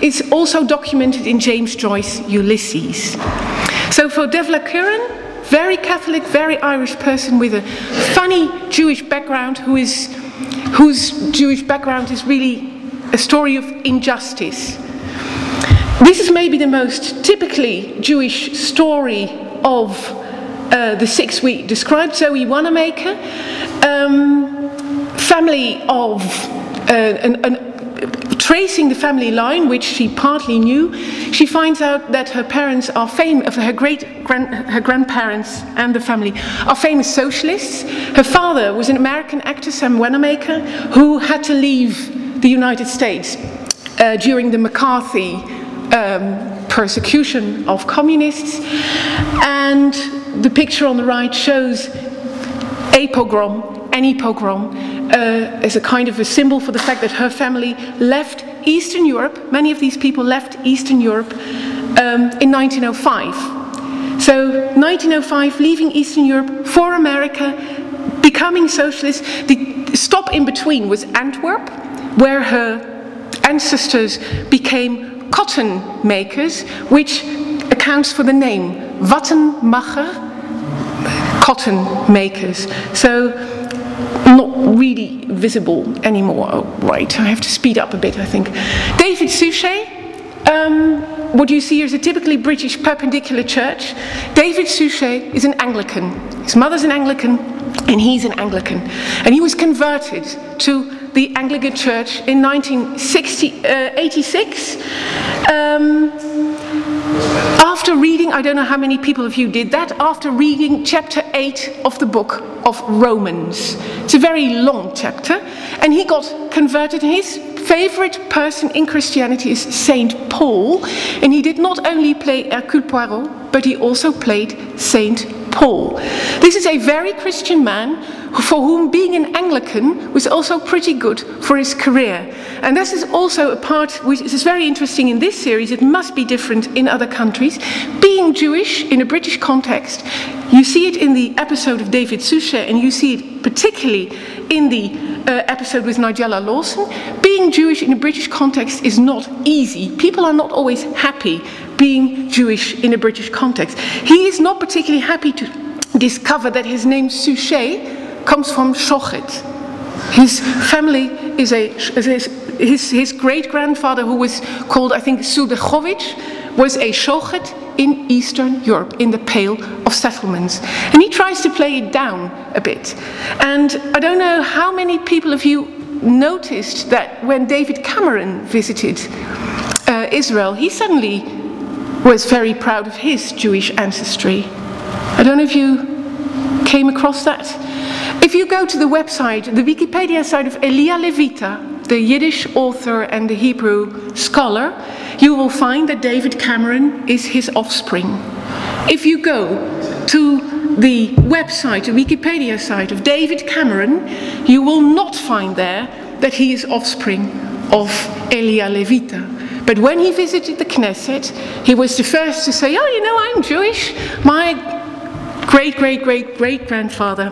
is also documented in James Joyce's Ulysses. So for Devla Curran, very Catholic, very Irish person with a funny Jewish background, whose Jewish background is really a story of injustice. This is maybe the most typically Jewish story of the six we described. Zoe Wanamaker, family of tracing the family line, which she partly knew. She finds out that her parents are famous, her grandparents and the family are famous socialists. Her father was an American actor, Sam Wanamaker, who had to leave the United States during the McCarthy persecution of communists. And the picture on the right shows a pogrom, any pogrom, as a kind of a symbol for the fact that her family left Eastern Europe. Many of these people left Eastern Europe in 1905. So 1905, leaving Eastern Europe for America, becoming socialist. The stop in between was Antwerp, where her ancestors became cotton makers, which accounts for the name Wattenmacher, cotton makers. So not really visible anymore. Oh, right, I have to speed up a bit, I think. David Suchet, what you see here is a typically British perpendicular church. David Suchet is an Anglican. His mother's an Anglican, and he's an Anglican. And he was converted to the Anglican Church in 1986. After reading, I don't know how many people of you did that, after reading chapter 8 of the book of Romans. It's a very long chapter, and he got converted. His favorite person in Christianity is Saint Paul, and he did not only play Hercule Poirot, but he also played Saint Paul. This is a very Christian man for whom being an Anglican was also pretty good for his career. And this is also a part which is very interesting in this series. It must be different in other countries. Being Jewish in a British context, you see it in the episode of David Suchet, and you see it particularly in the episode with Nigella Lawson. Being Jewish in a British context is not easy. People are not always happy being Jewish in a British context. He is not particularly happy to discover that his name Suchet comes from Shochet. His family is his great-grandfather, who was called, I think, Sudechovich, was a Shochet in Eastern Europe, in the Pale of Settlements. And he tries to play it down a bit. And I don't know how many people of you noticed that when David Cameron visited Israel, he suddenly was very proud of his Jewish ancestry. I don't know if you came across that. If you go to the website, the Wikipedia site of Elia Levita, the Yiddish author and the Hebrew scholar, you will find that David Cameron is his offspring. If you go to the website, the Wikipedia site of David Cameron, you will not find there that he is offspring of Elia Levita. But when he visited the Knesset, he was the first to say, oh, you know, I'm Jewish. My great-great-great-great-grandfather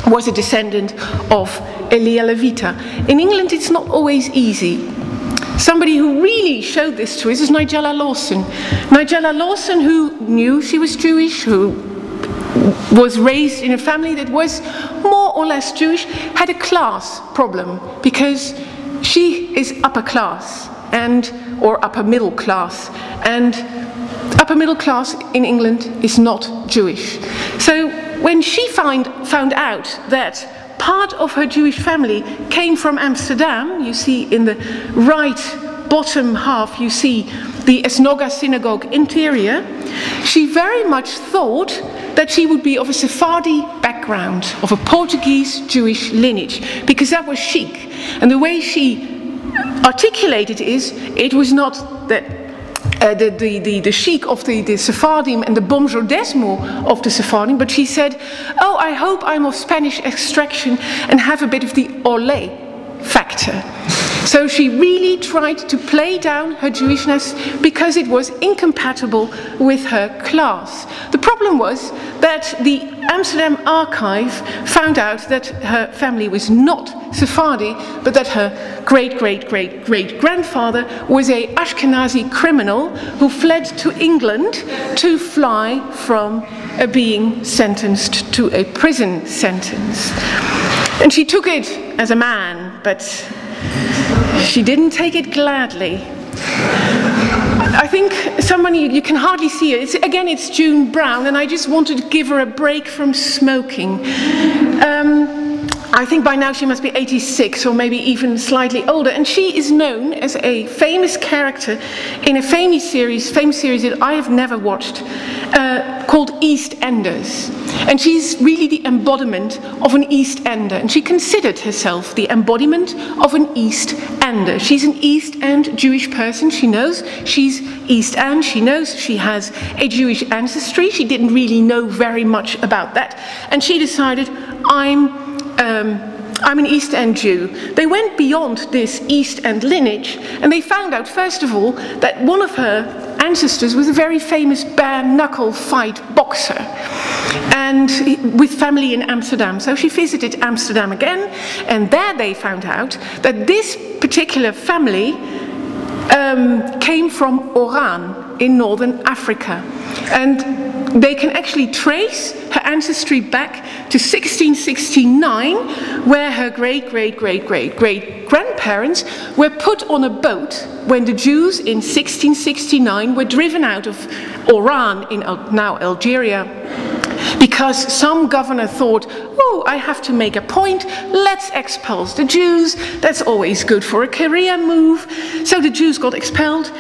was a descendant of Elia Levita. In England, it's not always easy. Somebody who really showed this to us is Nigella Lawson. Nigella Lawson, who knew she was Jewish, who was raised in a family that was more or less Jewish, had a class problem because she is upper class or upper middle class, and upper middle class in England is not Jewish. So when she found out that part of her Jewish family came from Amsterdam, you see in the right bottom half, you see the Esnoga synagogue interior, she very much thought that she would be of a Sephardi background, of a Portuguese Jewish lineage, because that was chic. And the way she articulated it was not that the chic of the Sephardim and the bonjordismo of the Sephardim, but she said, oh, I hope I'm of Spanish extraction and have a bit of the ole factor. So she really tried to play down her Jewishness because it was incompatible with her class. The problem was that the Amsterdam archive found out that her family was not Sephardi, but that her great-great-great-great-grandfather was an Ashkenazi criminal who fled to England to fly from being sentenced to a prison sentence. And she took it as a man, but she didn't take it gladly. I think someone, you can hardly see it. It's June Brown, and I just wanted to give her a break from smoking. I think by now she must be 86 or maybe even slightly older, and she is known as a famous character in a famous series that I have never watched, called EastEnders. And she's really the embodiment of an East Ender, and she considered herself the embodiment of an East Ender. She's an East End Jewish person. She knows she's East End. She knows she has a Jewish ancestry. She didn't really know very much about that, and she decided, I'm an East End Jew. They went beyond this East End lineage, and they found out, first of all, that one of her ancestors was a very famous bare-knuckle fight boxer, and with family in Amsterdam. So she visited Amsterdam again, and there they found out that this particular family came from Oran in northern Africa. And they can actually trace her ancestry back to 1669, where her great-great-great-great-great-grandparents were put on a boat when the Jews in 1669 were driven out of Oran, in now Algeria, because some governor thought, oh, I have to make a point, let's expel the Jews, that's always good for a career move. So the Jews got expelled,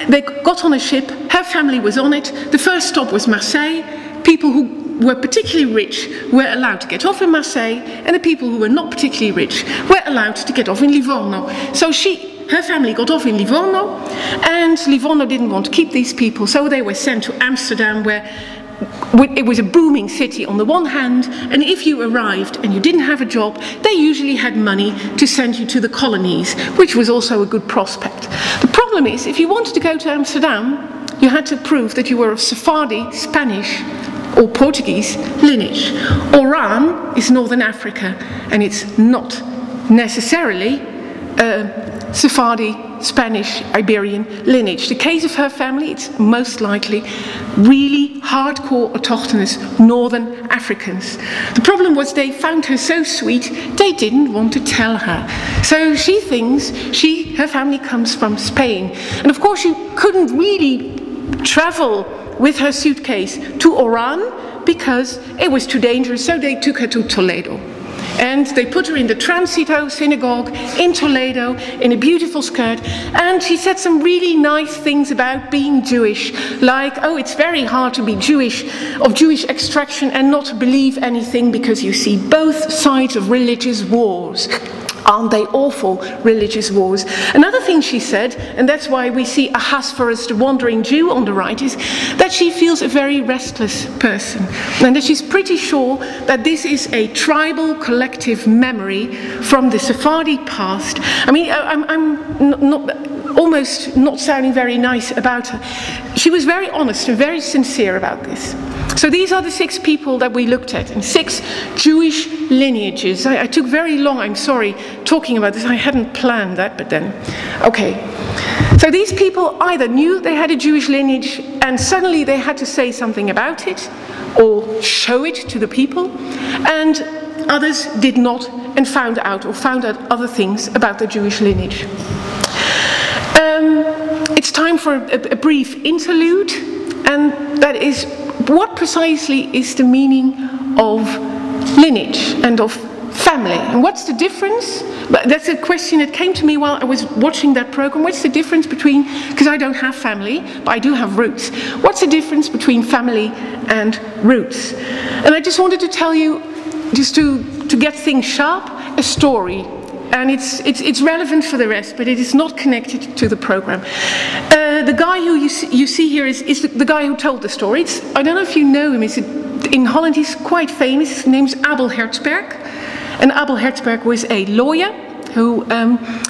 they got on a ship, her family was on it, the first stop was Marseille. People who were particularly rich were allowed to get off in Marseille, and the people who were not particularly rich were allowed to get off in Livorno. So her family got off in Livorno, and Livorno didn't want to keep these people, so they were sent to Amsterdam, where it was a booming city on the one hand, and if you arrived and you didn't have a job, they usually had money to send you to the colonies, which was also a good prospect. The problem is, if you wanted to go to Amsterdam, you had to prove that you were of Sephardi, Spanish, or Portuguese lineage. Oran is northern Africa, and it's not necessarily Sephardi, Spanish, Iberian lineage. The case of her family, it's most likely really hardcore autochthonous northern Africans. The problem was they found her so sweet, they didn't want to tell her. So she thinks her family comes from Spain. And of course, you couldn't really travel with her suitcase to Oran because it was too dangerous, so they took her to Toledo. And they put her in the Transito synagogue in Toledo in a beautiful skirt, and she said some really nice things about being Jewish, like, oh, it's very hard to be Jewish, of Jewish extraction, and not to believe anything because you see both sides of religious wars. Aren't they awful, religious wars? Another thing she said, and that's why we see Ahasverus, the wandering Jew, on the right, is that she feels a very restless person, and that she's pretty sure that this is a tribal collective memory from the Sephardi past. I mean, I'm almost not sounding very nice about her. She was very honest and very sincere about this. So these are the 6 people that we looked at, and 6 Jewish lineages. I took very long, I'm sorry, talking about this. I hadn't planned that, but then, okay. So these people either knew they had a Jewish lineage and suddenly they had to say something about it or show it to the people, and others did not and found out other things about the Jewish lineage. It's time for a brief interlude, and that is, what precisely is the meaning of lineage and of family? And what's the difference? That's a question that came to me while I was watching that program. What's the difference between, because I don't have family, but I do have roots. What's the difference between family and roots? And I just wanted to tell you, just to get things sharp, a story. And it's relevant for the rest, but it is not connected to the program. The guy who you see here is the guy who told the story. I don't know if you know him. In Holland he's quite famous. His name's Abel Hertzberg. And Abel Hertzberg was a lawyer who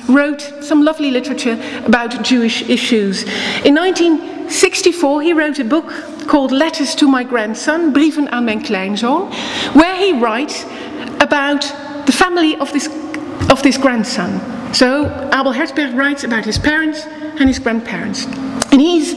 wrote some lovely literature about Jewish issues. In 1964 he wrote a book called Letters to My Grandson, Brieven aan mijn kleinzoon, where he writes about the family of this grandson. So Abel Herzberg writes about his parents and his grandparents. And he's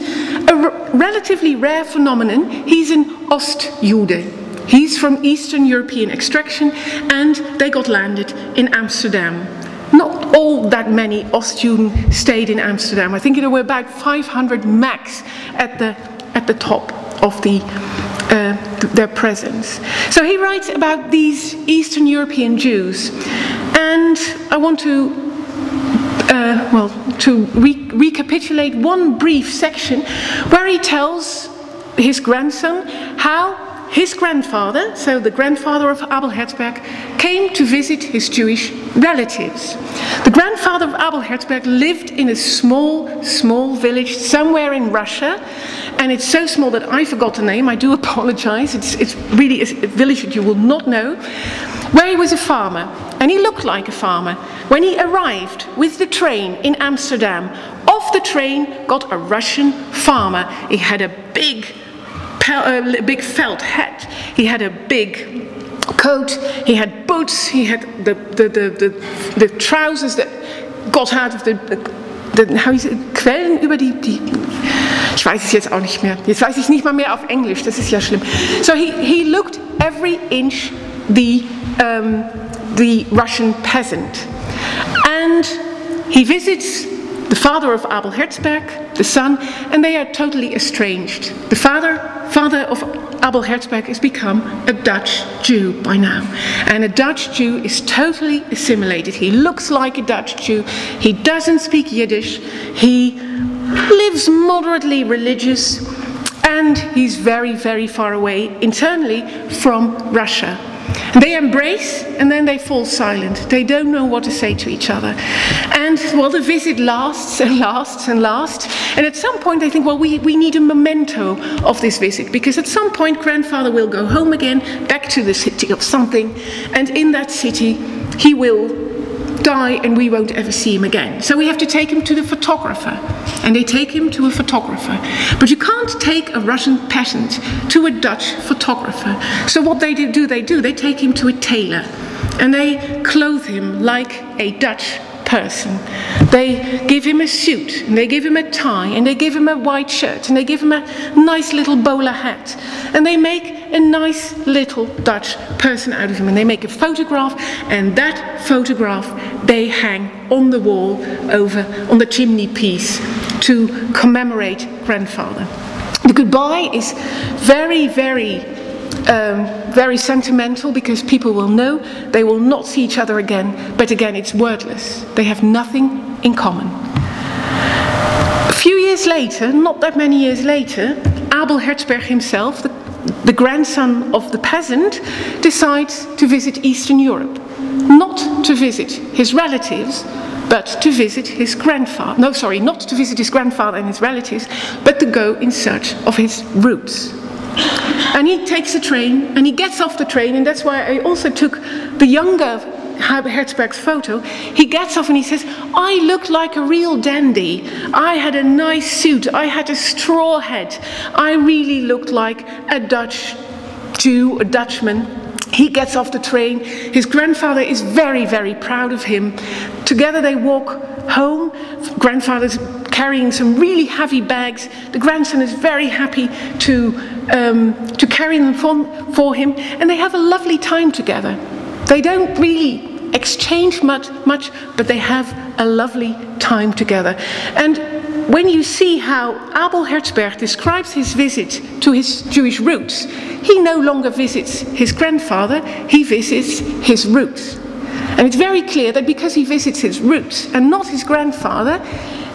a relatively rare phenomenon. He's an Ostjude. He's from Eastern European extraction, and they got landed in Amsterdam. Not all that many Ostjuden stayed in Amsterdam. I think there were about 500 max at the top of their presence. So he writes about these Eastern European Jews, and I want to recapitulate one brief section where he tells his grandson how his grandfather, so the grandfather of Abel Herzberg, came to visit his Jewish relatives. The grandfather of Abel Herzberg lived in a small village somewhere in Russia, and it's so small that I forgot the name. I do apologize. It's really a village that you will not know, where he was a farmer, and he looked like a farmer. When he arrived with the train in Amsterdam, off the train got a Russian farmer. He had a big felt hat, he had a big coat, he had boots, he had the trousers that got out of how hieß es, Quellen über die, ich weiß es jetzt auch nicht mehr, jetzt weiß ich es nicht mal mehr auf Englisch, das ist ja schlimm. So he looked every inch the Russian peasant. And he visits the father of Abel Herzberg, the son, and they are totally estranged. The father of Abel Herzberg has become a Dutch Jew by now. And a Dutch Jew is totally assimilated. He looks like a Dutch Jew. He doesn't speak Yiddish. He lives moderately religious. And he's very, very far away internally from Russia. And they embrace, and then they fall silent. They don't know what to say to each other. And, well, the visit lasts and lasts and lasts. And at some point they think, well, we need a memento of this visit, because at some point grandfather will go home again, back to the city of something, and in that city he will die and we won't ever see him again. So we have to take him to the photographer, and they take him to a photographer. But you can't take a Russian peasant to a Dutch photographer. So what they do, they take him to a tailor, and they clothe him like a Dutch person. They give him a suit, and they give him a tie, and they give him a white shirt, and they give him a nice little bowler hat, and they make a nice little Dutch person out of him, and they make a photograph, and that photograph they hang on the wall over on the chimney piece to commemorate grandfather. The goodbye is very, very very sentimental, because people will know they will not see each other again, but again it's wordless. They have nothing in common. A few years later, not that many years later, Abel Herzberg himself, the grandson of the peasant, decides to visit Eastern Europe. Not to visit his relatives, but to visit his grandfather. No, sorry, not to visit his grandfather and his relatives, but to go in search of his roots. And he takes the train, and he gets off the train, and that's why I also took the younger Herzberg's photo. He gets off and he says, I looked like a real dandy. I had a nice suit, I had a straw hat. I really looked like a Dutch Jew, a Dutchman. He gets off the train. His grandfather is very, very proud of him. Together they walk home. Grandfather's carrying some really heavy bags. The grandson is very happy to carry them for him, and they have a lovely time together. They don't really exchange much, but they have a lovely time together. And when you see how Abel Herzberg describes his visit to his Jewish roots, he no longer visits his grandfather, he visits his roots. And it's very clear that because he visits his roots and not his grandfather,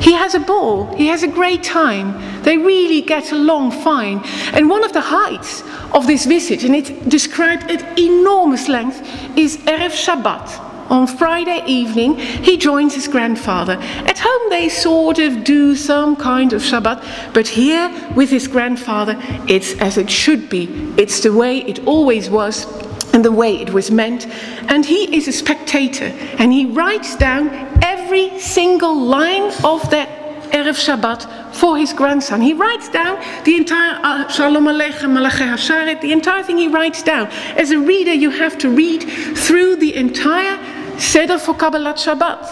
he has a ball, he has a great time. They really get along fine. And one of the heights of this visit, and it's described at enormous length, is Erev Shabbat. On Friday evening, he joins his grandfather. At home they sort of do some kind of Shabbat, but here with his grandfather, it's as it should be. It's the way it always was. and the way it was meant. And he is a spectator, and he writes down every single line of that Erev Shabbat for his grandson. He writes down the entire Shalom Aleichem Malachei Hasharet, the entire thing he writes down. As a reader, you have to read through the entire Seder for Kabbalat Shabbat.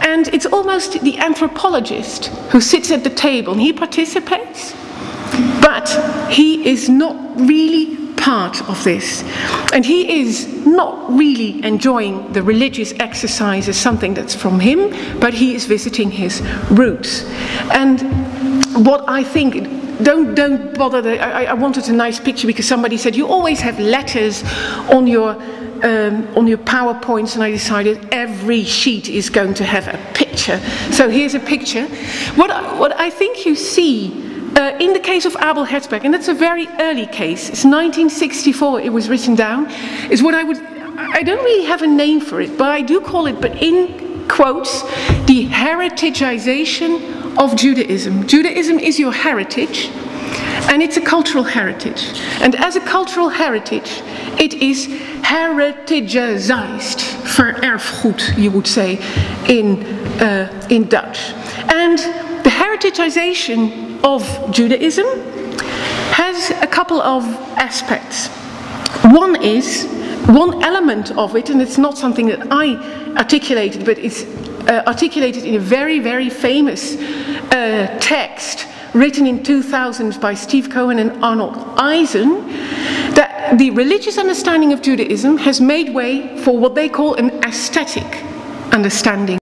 And it's almost the anthropologist who sits at the table, and he participates, but he is not really part of this. And he is not really enjoying the religious exercise as something that's from him, but he is visiting his roots. And what I think, don't bother, I wanted a nice picture because somebody said you always have letters on your PowerPoints, and I decided every sheet is going to have a picture. So here's a picture. What I think you see in the case of Abel Herzberg, and that's a very early case, it's 1964 it was written down, is what I don't really have a name for it, but I do call it, but in quotes, the heritageization of Judaism. Judaism is your heritage, and it's a cultural heritage. And as a cultural heritage, it is heritageized, vererfgoed, you would say, in Dutch. And the heritageization of Judaism has a couple of aspects. One element of it, and it's not something that I articulated, but it's articulated in a very, very famous text written in 2000 by Steve Cohen and Arnold Eisen, that the religious understanding of Judaism has made way for what they call an aesthetic understanding.